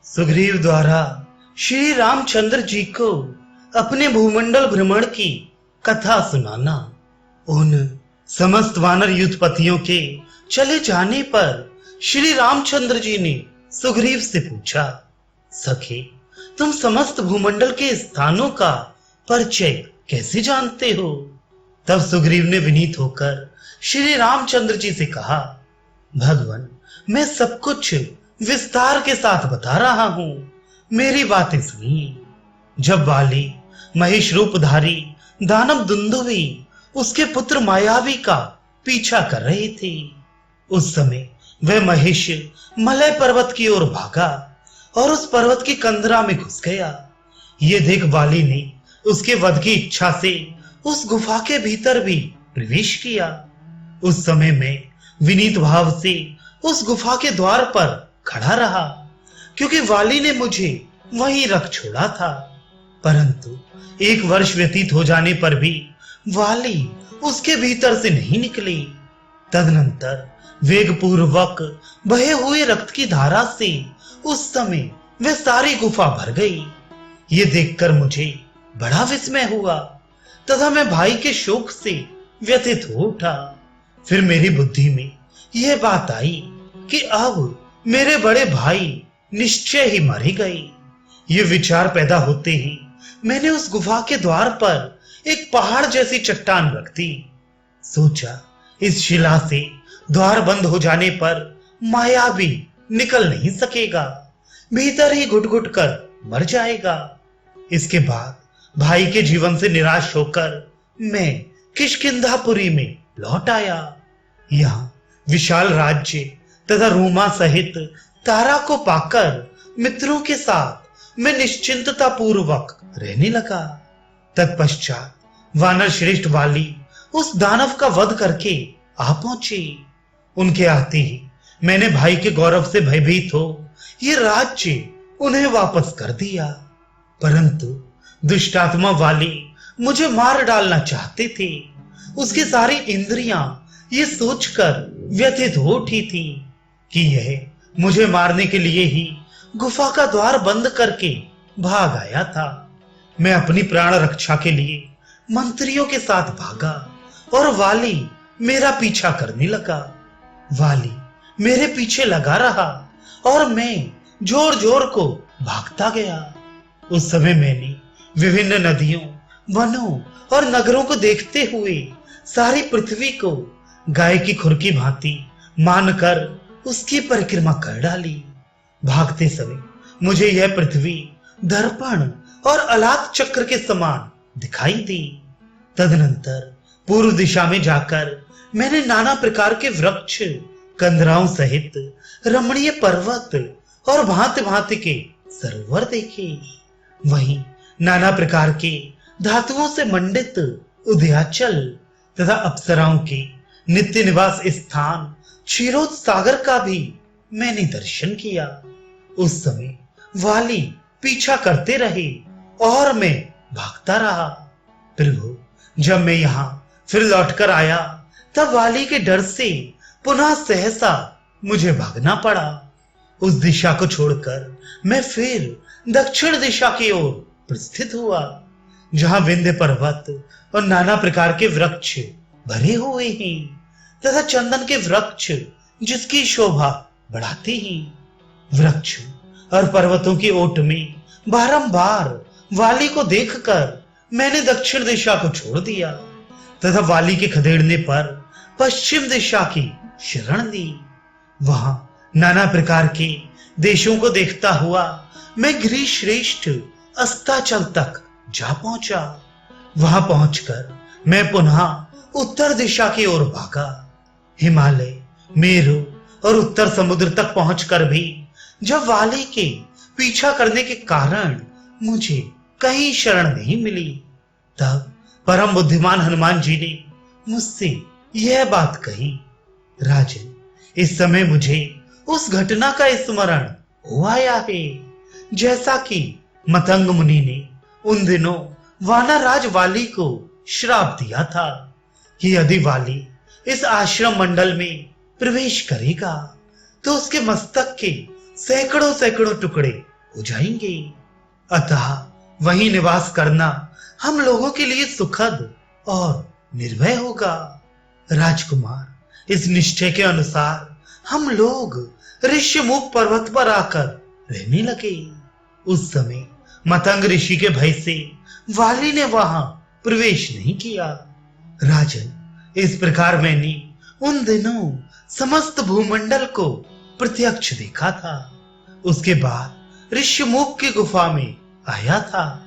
सुग्रीव द्वारा श्री रामचंद्र जी को अपने भूमंडल भ्रमण की कथा सुनाना। उन समस्त वानर युद्धपतियों के चले जाने पर श्री रामचंद्र जी ने सुग्रीव से पूछा, सखे, तुम समस्त भूमंडल के स्थानों का परिचय कैसे जानते हो? तब सुग्रीव ने विनीत होकर श्री रामचंद्र जी से कहा, भगवान, मैं सब कुछ विस्तार के साथ बता रहा हूं, मेरी बातें सुनिए। जब वाली महिष रूपधारी दानव दुंदुभी उसके पुत्र मायावी का पीछा कर रहे थे, उस समय वह महिष मलय पर्वत की ओर भागा और उस पर्वत की कंदरा में घुस गया। ये देख वाली ने उसके वध की इच्छा से उस गुफा के भीतर भी प्रवेश किया। उस समय मैं विनीत भाव से उस गुफा के द्वार पर खड़ा रहा, क्योंकि वाली ने मुझे वहीं रख छोड़ा था। परंतु 1 वर्ष व्यतीत हो जाने पर भी वाली उसके भीतर से नहीं निकली। तदनंतर वेग पूर्वक बहे हुए रक्त की धारा से उस समय वह सारी गुफा भर गई। ये देखकर मुझे बड़ा विस्मय हुआ तथा मैं भाई के शोक से व्यथित हो उठा। फिर मेरी बुद्धि में यह बात आई कि अब मेरे बड़े भाई निश्चय ही मारे गए। ये विचार पैदा होते ही मैंने उस गुफा के द्वार पर एक पहाड़ जैसी चट्टान रख दी। सोचा, इस शिला से द्वार बंद हो जाने पर मायावी निकल नहीं सकेगा, भीतर ही घुट घुट कर मर जाएगा। इसके बाद भाई के जीवन से निराश होकर मैं किष्किंधापुरी में लौट आया। यहाँ विशाल राज्य तथा रूमा सहित तारा को पाकर मित्रों के साथ मैं निश्चिंतता पूर्वक रहने लगा। तत्पश्चात वानर श्रेष्ठ वाली उस दानव का वध करके आ पहुंचे। उनके आते ही मैंने भाई के गौरव से भयभीत हो ये राज्य उन्हें वापस कर दिया। परंतु दुष्टात्मा वाली मुझे मार डालना चाहते थे। उसकी सारी इंद्रियां ये सोचकर व्यथित हो उठी थी कि यह मुझे मारने के लिए ही गुफा का द्वार बंद करके भाग आया था। मैं अपनी प्राण रक्षा के लिए मंत्रियों के साथ भागा और वाली मेरा पीछा करने लगा। वाली मेरे पीछे लगा रहा और मैं जोर जोर को भागता गया। उस समय मैंने विभिन्न नदियों, वनों और नगरों को देखते हुए सारी पृथ्वी को गाय की खुर की भांति मानकर उसकी परिक्रमा कर डाली। भागते समय मुझे यह पृथ्वी दर्पण और अलात चक्र के समान दिखाई दी। तदनंतर पूर्व दिशा में जाकर मैंने नाना प्रकार के वृक्ष, कंदराओं सहित रमणीय पर्वत और भांति भांति के सरोवर देखे। वहीं नाना प्रकार के धातुओं से मंडित उदयाचल तथा अप्सराओं के नित्य निवास स्थान क्षीरोद सागर का भी मैंने दर्शन किया। उस समय वाली पीछा करते रहे और मैं भागता रहा। प्रभु, जब मैं यहाँ फिर लौटकर आया तब वाली के डर से पुनः सहसा मुझे भागना पड़ा। उस दिशा को छोड़कर मैं फिर दक्षिण दिशा की ओर प्रस्थित हुआ, जहां विंध्य पर्वत और नाना प्रकार के वृक्ष भरे हुए हैं तथा चंदन के वृक्ष जिसकी शोभा बढ़ाते हैं। वृक्ष और पर्वतों की ओट में बारंबार वाली को देखकर मैंने दक्षिण दिशा को छोड़ दिया तथा वाली के खदेड़ने पर पश्चिम दिशा की शरण ली। वहां नाना प्रकार के देशों को देखता हुआ मैं गिरि श्रेष्ठ अस्ताचल तक जा पहुंचा। वहां पहुंचकर मैं पुनः उत्तर दिशा की ओर भागा। हिमालय, मेरु और उत्तर समुद्र तक पहुंचकर भी जब वाली के पीछा करने के कारण मुझे कहीं शरण नहीं मिली, तब परम बुद्धिमान हनुमान जी ने मुझसे यह बात कही, राजन, इस समय मुझे उस घटना का स्मरण हो आया है, जैसा कि मतंग मुनि ने उन दिनों वानर राज वाली को श्राप दिया था कि यदि वाली इस आश्रम मंडल में प्रवेश करेगा तो उसके मस्तक के सैकड़ों सैकड़ों टुकड़े हो जाएंगे। अतः वहीं निवास करना हम लोगों के लिए सुखद और निर्भय होगा। राजकुमार, इस निश्चय के अनुसार हम लोग ऋष्यमुख पर्वत पर आकर रहने लगे। उस समय मतंग ऋषि के भय से वाली ने वहां प्रवेश नहीं किया। राजन, इस प्रकार मैंने उन दिनों समस्त भूमंडल को प्रत्यक्ष देखा था। उसके बाद ऋष्यमुख की गुफा में आया था।